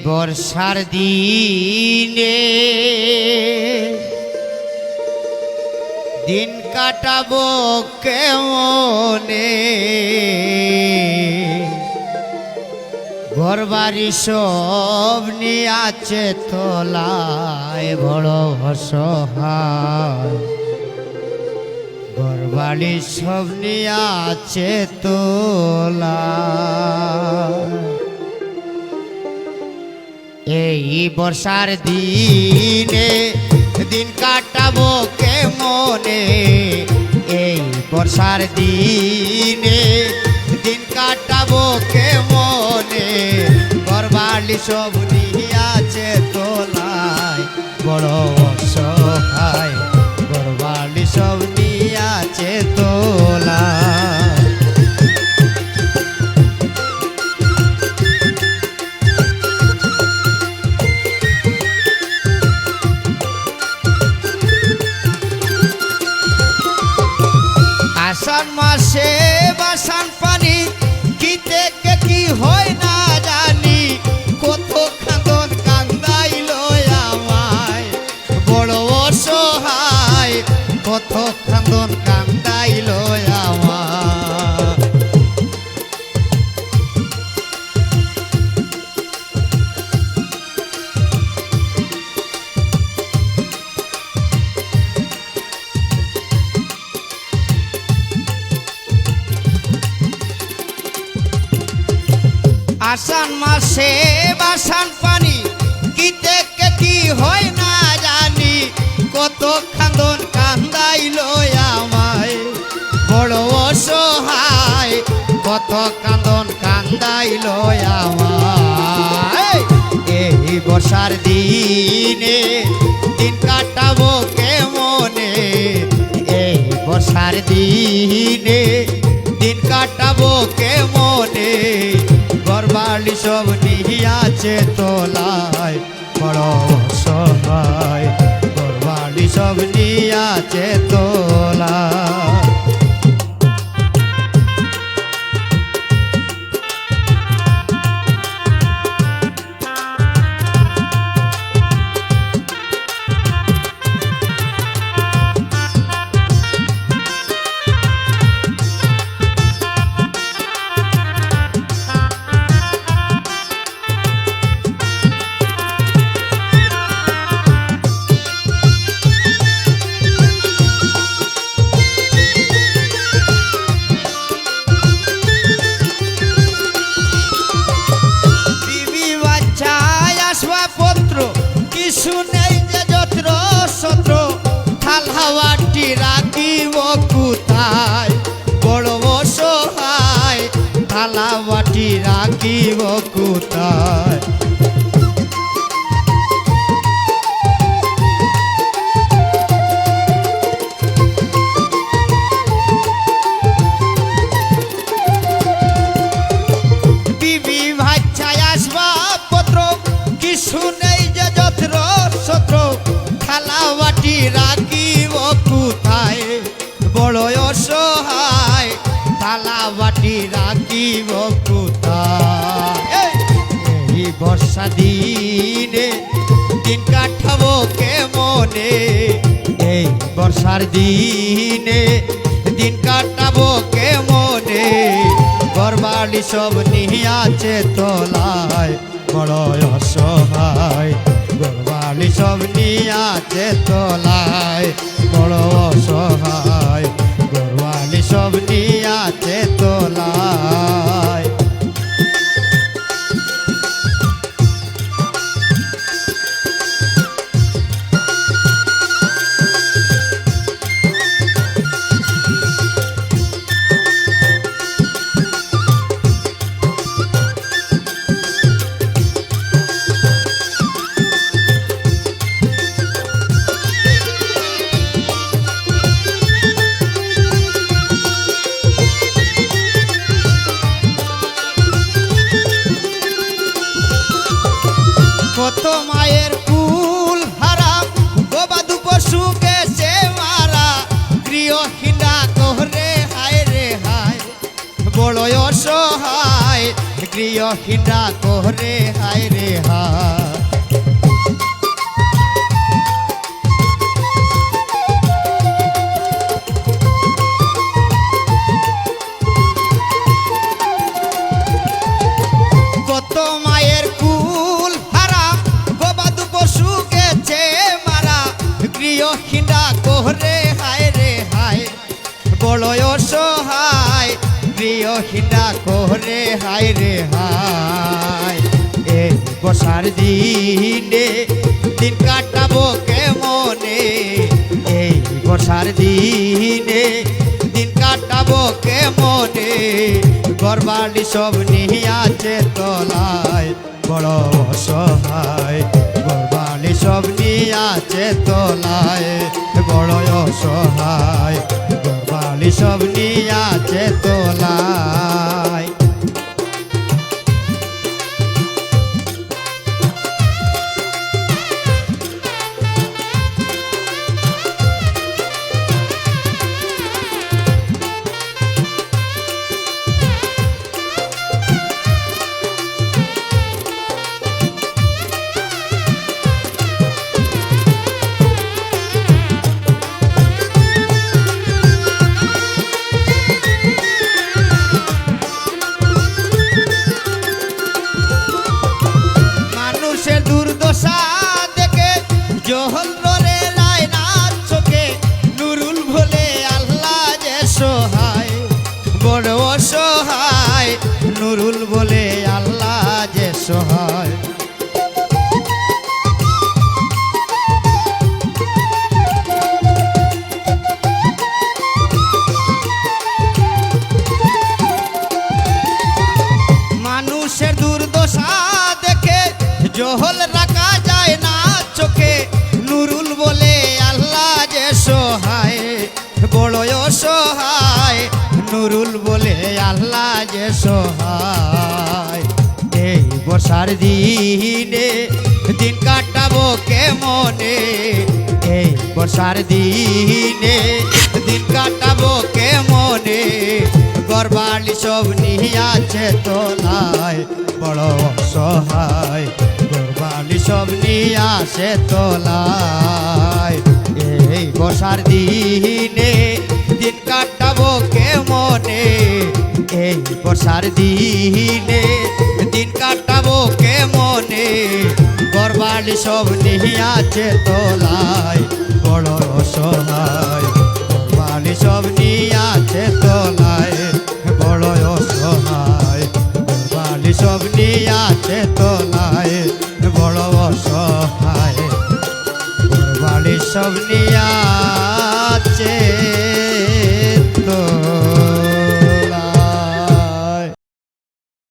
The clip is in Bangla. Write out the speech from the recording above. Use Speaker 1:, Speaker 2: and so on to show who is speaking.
Speaker 1: বর্ষার দিনে দিন কাটাবো কেমনে, ঘরবাড়ি সব নিয়ে আছে তলায়, বড় অসহায়। ঘরবাড়ি সব নিয়ে আছে তলায়। এই বর্ষার দিনে দিন কাটাবো কেমনে, এই বর্ষার দিনে দিন কাটাবো কেমনে, ঘরবাড়ি সব নিয়ে আছে তোলায়, বড় অসহায়। ঘরবাড়ি সব নিয়ে আছে তোলায়। আষাঢ় মাসে বাসান পানি কি থেকে কি হয় না জানি, কত খাদন কান্দাইল আমায়, বড় অসহায়। কত খাদন কান্দাইল আমায়। আষাঢ় মাসে বাসান পানি কি থেকে কি হয় না জানি, কত খাদন কান্দাইল আমায়, বড় অসহায়। কত কান্দন কান্দাইল আমায়। এই বর্ষার দিনে দিন কাটাবো কেমনে, এই বর্ষার দিনে দিন কাটাবো কেমনে, ঘরবাড়ি সব নিয়ে আছে তোলায়, বড় অসহায়। ঘরবাড়ি সব নিয়ে আছে তোলায়। কিছু নেই যে যত্র সত্র, থালাবাটি রাখিব কোথায়, বড় অসহায়। থালাবাটি রাখিব কোথায়। বিবি ভাইছায় আসবাবপত্র কিছু নেই যে যত্র সত্র, থালাবাটি রাখিব কোথায়, বড় অসহায়। থালাবাটি রাখিব কোথায়। এই বর্ষা দিনে দিন কাটাবো কেমনে, এই বর্ষার দিনে দিন কাটাবো কেমনে, ঘরবাড়ি সব নিয়ে আছে তোলায়, বড় অসহায়। ঘরবাড়ি সব নিয়ে আছে তোলায়, বড় অসহায়। ঘরবাড়ি সব নিয়ে আছে তোলায়। গৃহহীনরা কোহরে হায় রে হায়। কত মায়ের কুল হারা গবাদু পশু গেছে মারা, গৃহহীনরা কোহরে হায় রে হায়। বড় অসহায় গৃহহীনরা কোহরে হায় রে হায়। এই বর্ষার দিনে দিন কাটাবো কেমনে, এই বর্ষার দিনে দিন কাটাবো কেমনে। ঘরবাড়ি সব নিয়াছে তলায় বড় অসহায়, ঘরবাড়ি সব নিয়াছে তলায় বড় অসহায়, ঘরবাড়ি সব নিয়াছে তলায়। দুর্দশা দেখে জহল রে লাই না চোখে, নুরুল বলে আল্লাহ যে সহায় বড় অসহায়, নুরুল বলে আল্লাহ যে সহায়। মানুষের দুর্দশা দেখে জহল রাখা যায় না চোখে, নুরুল বলে আল্লাহ যে সহায় বড় অসহায়, নুরুল বলে আল্লাহ যে সহায়। এই বর্ষার দিনে দিন কাটাবো কেমনে, এই বর্ষার দিনে দিন কাটাবো কেমনে। ঘরবাড়ি সব নিয়াছে তলায় বড় অসহায়, ঘরবাড়ি সব নিয়াছে তলায়। এই বর্ষার দিনে দিন কাটাবো কেমনে, এই বর্ষার দিনে দিন কাটাবো কেমনে। ঘরবাড়ি সব নিয়াছে তলায় বড় অসহায়, ঘরবাড়ি সব নিয়াছে তলায় বড় অসহায়, ঘরবাড়ি সব নিয়াছে।